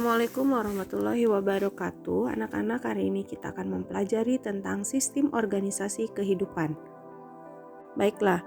Assalamualaikum warahmatullahi wabarakatuh. Anak-anak, hari ini kita akan mempelajari tentang sistem organisasi kehidupan. Baiklah,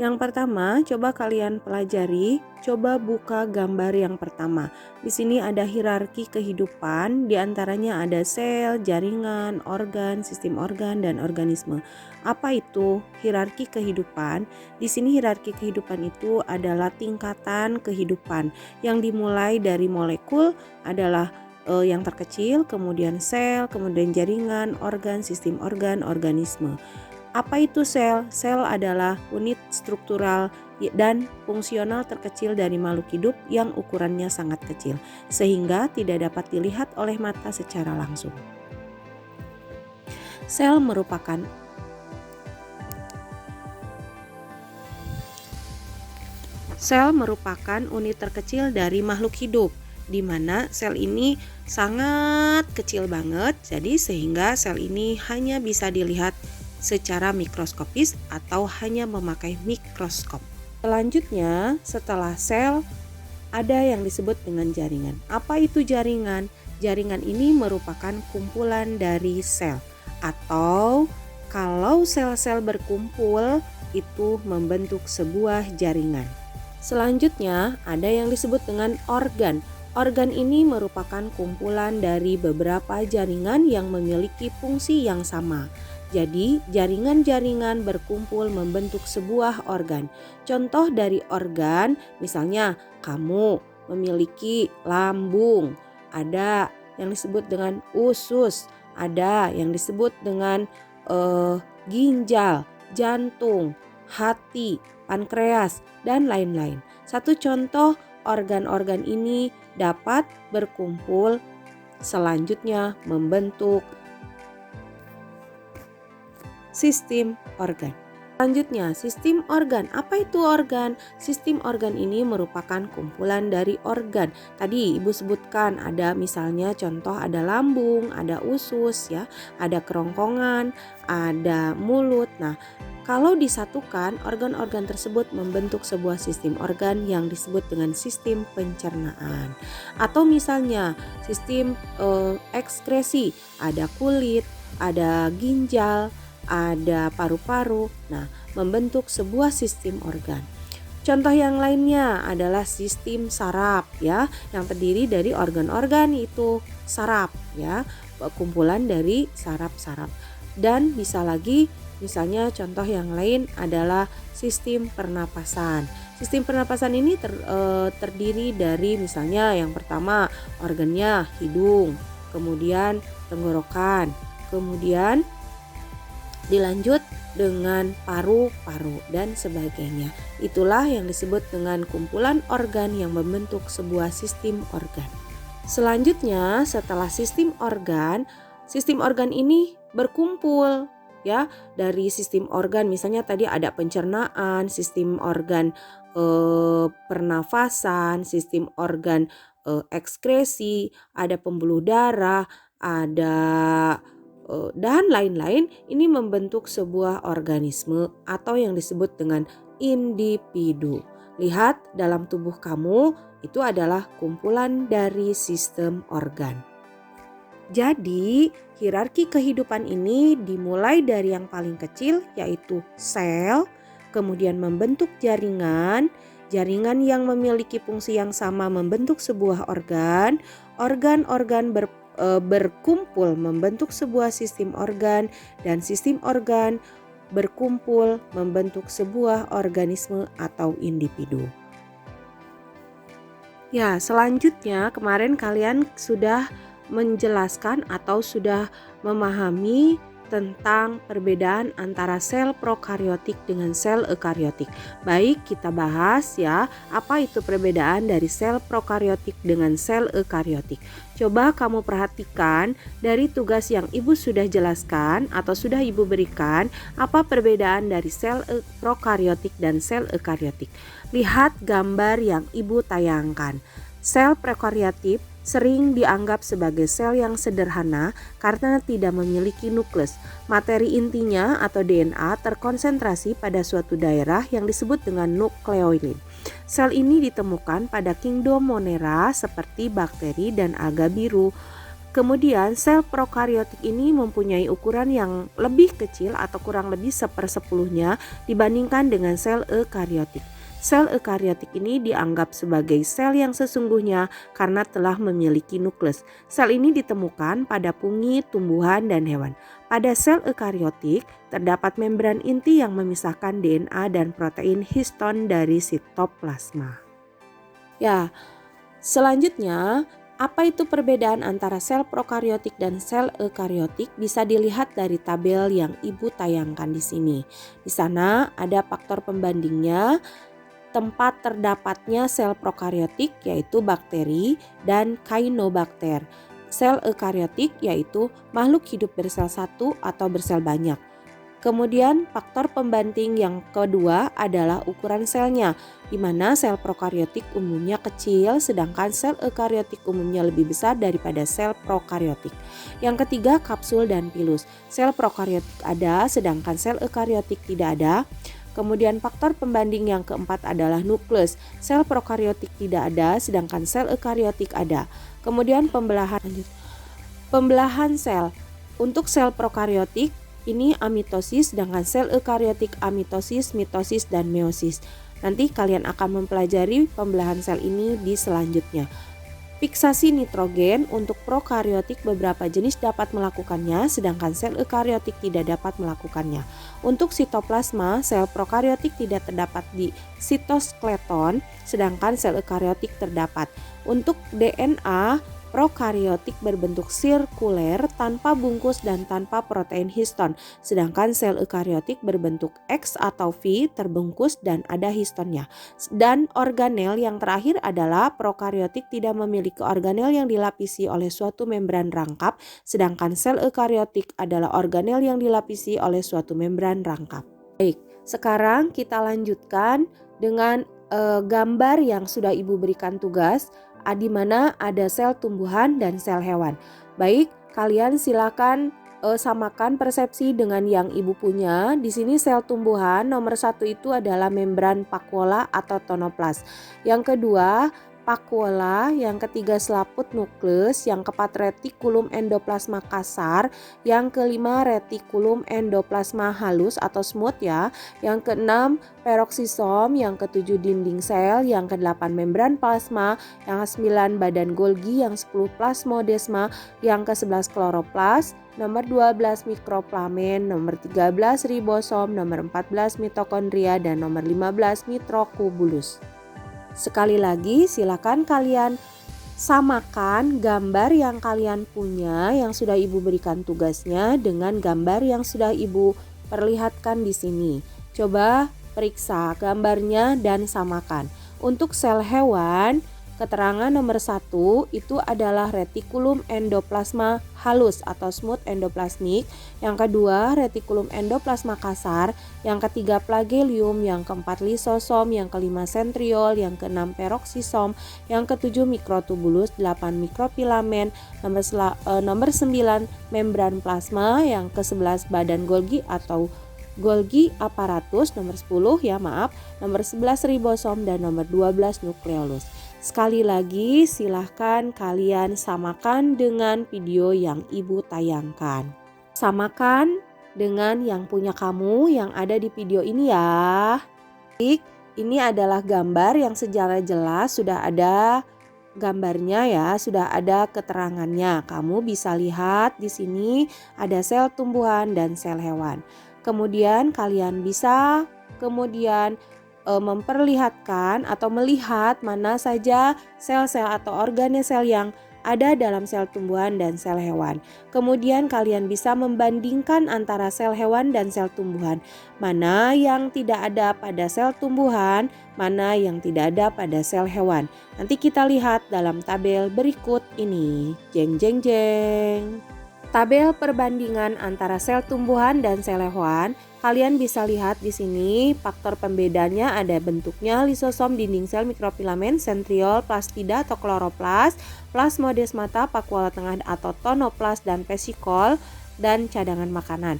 yang pertama coba kalian pelajari, coba buka gambar yang pertama. Di sini ada hierarki kehidupan, di antaranya ada sel, jaringan, organ, sistem organ, dan organisme. Apa itu hierarki kehidupan? Di sini hierarki kehidupan itu adalah tingkatan kehidupan yang dimulai dari molekul adalah yang terkecil, kemudian sel, kemudian jaringan, organ, sistem organ, organisme. Apa itu sel? Sel adalah unit struktural dan fungsional terkecil dari makhluk hidup yang ukurannya sangat kecil, sehingga tidak dapat dilihat oleh mata secara langsung. Sel merupakan unit terkecil dari makhluk hidup, di mana sel ini sangat kecil banget, jadi sehingga sel ini hanya bisa dilihat secara mikroskopis atau hanya memakai mikroskop. Selanjutnya, setelah sel ada yang disebut dengan jaringan. Apa itu jaringan? Jaringan ini merupakan kumpulan dari sel, atau kalau sel-sel berkumpul itu membentuk sebuah jaringan. Selanjutnya ada yang disebut dengan organ. Organ ini merupakan kumpulan dari beberapa jaringan yang memiliki fungsi yang sama. Jadi, jaringan-jaringan berkumpul membentuk sebuah organ. Contoh dari organ, misalnya kamu memiliki lambung, ada yang disebut dengan usus, ada yang disebut dengan ginjal, jantung, hati, pankreas, dan lain-lain. Satu contoh organ-organ ini dapat berkumpul selanjutnya membentuk sistem organ. Selanjutnya, sistem organ. Apa itu organ? Sistem organ ini merupakan kumpulan dari organ. Tadi Ibu sebutkan ada misalnya contoh ada lambung, ada usus ya, ada kerongkongan, ada mulut. Nah, kalau disatukan, organ-organ tersebut membentuk sebuah sistem organ yang disebut dengan sistem pencernaan. Atau misalnya sistem ekskresi, ada kulit, ada ginjal, ada paru-paru. Nah, membentuk sebuah sistem organ. Contoh yang lainnya adalah sistem saraf ya, yang terdiri dari organ-organ itu saraf ya, kumpulan dari saraf-saraf. Dan bisa lagi misalnya contoh yang lain adalah sistem pernapasan. Sistem pernapasan ini terdiri dari misalnya yang pertama organnya hidung, kemudian tenggorokan, kemudian dilanjut dengan paru-paru dan sebagainya. Itulah yang disebut dengan kumpulan organ yang membentuk sebuah sistem organ. Selanjutnya, setelah sistem organ ini berkumpul ya dari sistem organ. Misalnya tadi ada pencernaan, sistem organ pernafasan, sistem organ ekskresi, ada pembuluh darah, ada dan lain-lain. Ini membentuk sebuah organisme atau yang disebut dengan individu. Lihat dalam tubuh kamu itu adalah kumpulan dari sistem organ. Jadi hierarki kehidupan ini dimulai dari yang paling kecil yaitu sel, kemudian membentuk jaringan. Jaringan yang memiliki fungsi yang sama membentuk sebuah organ. Organ-organ berkumpul membentuk sebuah sistem organ, dan sistem organ berkumpul membentuk sebuah organisme atau individu. Ya, selanjutnya kemarin kalian sudah menjelaskan atau sudah memahami tentang perbedaan antara sel prokaryotik dengan sel eukaryotik. Baik, kita bahas ya, apa itu perbedaan dari sel prokaryotik dengan sel eukaryotik. Coba kamu perhatikan dari tugas yang Ibu sudah jelaskan atau sudah Ibu berikan, apa perbedaan dari sel prokaryotik dan sel eukaryotik. Lihat gambar yang Ibu tayangkan. Sel prokaryotik sering dianggap sebagai sel yang sederhana karena tidak memiliki nukleus. Materi intinya atau DNA terkonsentrasi pada suatu daerah yang disebut dengan nukleolin. Sel ini ditemukan pada kingdom Monera seperti bakteri dan alga biru. Kemudian sel prokariotik ini mempunyai ukuran yang lebih kecil atau kurang lebih 1/10-nya dibandingkan dengan sel eukariotik. Sel eukariotik ini dianggap sebagai sel yang sesungguhnya karena telah memiliki nukleus. Sel ini ditemukan pada fungi, tumbuhan, dan hewan. Pada sel eukariotik terdapat membran inti yang memisahkan DNA dan protein histon dari sitoplasma. Ya, selanjutnya, apa itu perbedaan antara sel prokariotik dan sel eukariotik bisa dilihat dari tabel yang Ibu tayangkan di sini. Di sana ada faktor pembandingnya, tempat terdapatnya sel prokariotik yaitu bakteri dan kainobakter. Sel eukariotik yaitu makhluk hidup bersel satu atau bersel banyak. Kemudian faktor pembanding yang kedua adalah ukuran selnya, di mana sel prokariotik umumnya kecil sedangkan sel eukariotik umumnya lebih besar daripada sel prokariotik. Yang ketiga, kapsul dan pilus. Sel prokariotik ada sedangkan sel eukariotik tidak ada. Kemudian faktor pembanding yang keempat adalah nukleus. Sel prokariotik tidak ada sedangkan sel eukariotik ada. Kemudian pembelahan sel. Untuk sel prokariotik ini amitosis, sedangkan sel eukariotik amitosis, mitosis, dan meiosis. Nanti kalian akan mempelajari pembelahan sel ini di selanjutnya. Fiksasi nitrogen untuk prokariotik beberapa jenis dapat melakukannya, sedangkan sel eukariotik tidak dapat melakukannya. Untuk sitoplasma, sel prokariotik tidak terdapat di sitoskeleton, sedangkan sel eukariotik terdapat. Untuk DNA, prokariotik berbentuk sirkuler tanpa bungkus dan tanpa protein histon, sedangkan sel eukariotik berbentuk X atau V terbungkus dan ada histonnya. Dan organel yang terakhir adalah prokariotik tidak memiliki organel yang dilapisi oleh suatu membran rangkap, sedangkan sel eukariotik adalah organel yang dilapisi oleh suatu membran rangkap. Baik, sekarang kita lanjutkan dengan gambar yang sudah Ibu berikan tugas, di mana ada sel tumbuhan dan sel hewan. Baik, kalian silakan samakan persepsi dengan yang Ibu punya. Di sini sel tumbuhan nomor 1 itu adalah membran vakuola atau tonoplas. Yang kedua vakuola, yang ketiga selaput nukleus, yang keempat retikulum endoplasma kasar, yang kelima retikulum endoplasma halus atau smooth ya, yang keenam peroksisom, yang ketujuh dinding sel, yang kedelapan membran plasma, yang ke-9 badan Golgi, yang 10 plasmodesma, yang ke-11 kloroplas, nomor 12 mikroplamen, nomor 13 ribosom, nomor 14 mitokondria, dan nomor 15 mikrotubulus. Sekali lagi silakan kalian samakan gambar yang kalian punya yang sudah Ibu berikan tugasnya dengan gambar yang sudah Ibu perlihatkan di sini. Coba periksa gambarnya dan samakan. Untuk sel hewan, keterangan nomor 1 itu adalah retikulum endoplasma halus atau smooth endoplasmik, yang kedua retikulum endoplasma kasar, yang ketiga flagellum, yang keempat lisosom, yang kelima sentriol, yang keenam peroksisom, yang ketujuh mikrotubulus, 8 mikrofilamen, nomor 9 membran plasma, yang ke-11 badan Golgi atau Golgi apparatus, nomor 10 nomor 11 ribosom, dan nomor 12 nukleolus. Sekali lagi silahkan kalian samakan dengan video yang Ibu tayangkan. Samakan dengan yang punya kamu yang ada di video ini ya. Ini adalah gambar yang secara jelas sudah ada gambarnya ya, sudah ada keterangannya. Kamu bisa lihat di sini ada sel tumbuhan dan sel hewan. Kemudian kalian bisa memperlihatkan atau melihat mana saja sel-sel atau organel sel yang ada dalam sel tumbuhan dan sel hewan. Kemudian kalian bisa membandingkan antara sel hewan dan sel tumbuhan. Mana yang tidak ada pada sel tumbuhan, mana yang tidak ada pada sel hewan. Nanti kita lihat dalam tabel berikut ini. Jeng jeng jeng. Tabel perbandingan antara sel tumbuhan dan sel hewan, kalian bisa lihat di sini faktor pembedanya ada bentuknya lisosom, dinding sel, mikrofilamen, sentriol, plastida atau kloroplas, plasmodesmata, vakuola tengah atau tonoplas, dan vesikol dan cadangan makanan.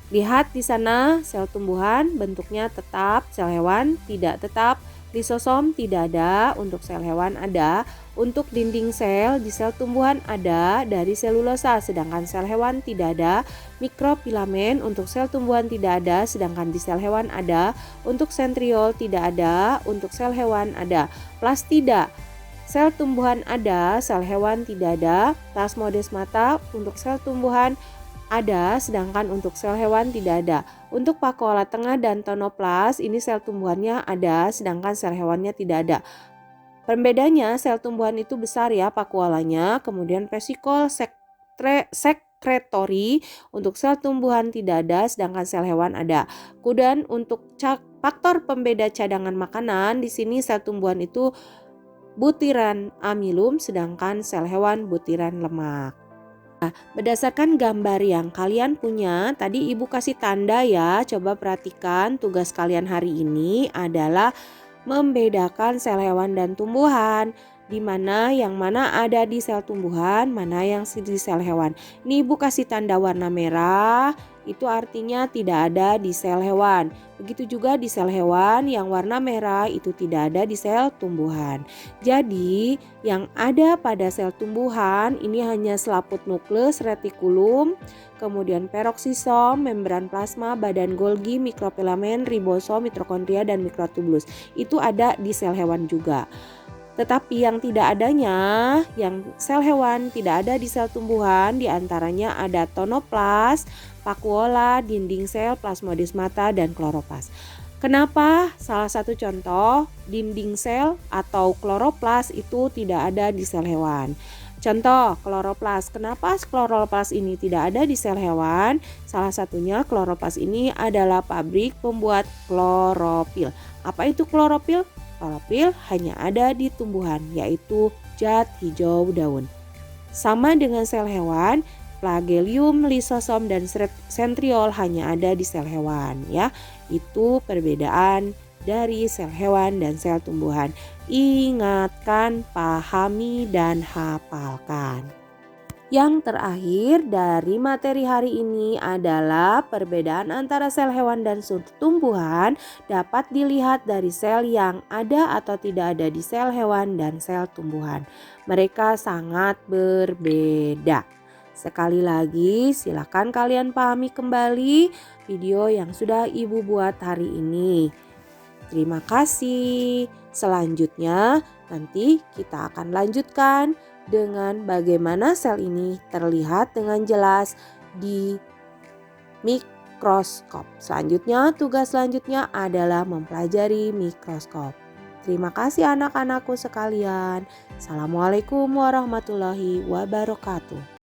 Lihat di sana sel tumbuhan bentuknya tetap, sel hewan tidak tetap, Lisosom tidak ada, untuk sel hewan ada. Untuk dinding sel di sel tumbuhan ada dari selulosa, sedangkan sel hewan tidak ada. Mikrofilamen untuk sel tumbuhan tidak ada, sedangkan di sel hewan ada. Untuk sentriol tidak ada, untuk sel hewan ada. Plastida, sel tumbuhan ada, sel hewan tidak ada. Plasmodesmata untuk sel tumbuhan ada, sedangkan untuk sel hewan tidak ada. Untuk Pakola tengah dan Tonoplas, ini sel tumbuhannya ada, sedangkan sel hewannya tidak ada. Pembedanya, sel tumbuhan itu besar ya pakualanya, kemudian vesikol sekretori untuk sel tumbuhan tidak ada, sedangkan sel hewan ada. Kemudian untuk faktor pembeda cadangan makanan, di sini sel tumbuhan itu butiran amilum, sedangkan sel hewan butiran lemak. Nah, berdasarkan gambar yang kalian punya, tadi ibu kasih tanda ya, coba perhatikan tugas kalian hari ini adalah membedakan sel hewan dan tumbuhan, di mana yang mana ada di sel tumbuhan, mana yang di sel hewan. Ini ibu kasih tanda warna merah, itu artinya tidak ada di sel hewan. Begitu juga di sel hewan yang warna merah itu tidak ada di sel tumbuhan. Jadi yang ada pada sel tumbuhan ini hanya selaput nukleus, retikulum, kemudian peroksisom, membran plasma, badan Golgi, mikrofilamen, ribosom, mitokondria, dan mikrotubulus. Itu ada di sel hewan juga. Tetapi yang tidak adanya, yang sel hewan tidak ada di sel tumbuhan, diantaranya ada tonoplas, vakuola, dinding sel, plasmodesmata, dan kloroplas. Kenapa? Salah satu contoh dinding sel atau kloroplas itu tidak ada di sel hewan. Contoh kloroplas. Kenapa kloroplas ini tidak ada di sel hewan? Salah satunya kloroplas ini adalah pabrik pembuat klorofil. Apa itu klorofil? Klorofil hanya ada di tumbuhan, yaitu zat hijau daun. Sama dengan sel hewan, flagelium, lisosom, dan sentriol hanya ada di sel hewan ya. Itu perbedaan dari sel hewan dan sel tumbuhan. Ingatkan, pahami, dan hafalkan. Yang terakhir dari materi hari ini adalah perbedaan antara sel hewan dan tumbuhan dapat dilihat dari sel yang ada atau tidak ada di sel hewan dan sel tumbuhan. Mereka sangat berbeda. Sekali lagi silakan kalian pahami kembali video yang sudah ibu buat hari ini. Terima kasih. Selanjutnya nanti kita akan lanjutkan dengan bagaimana sel ini terlihat dengan jelas di mikroskop. Selanjutnya, tugas selanjutnya adalah mempelajari mikroskop. Terima kasih anak-anakku sekalian. Assalamualaikum warahmatullahi wabarakatuh.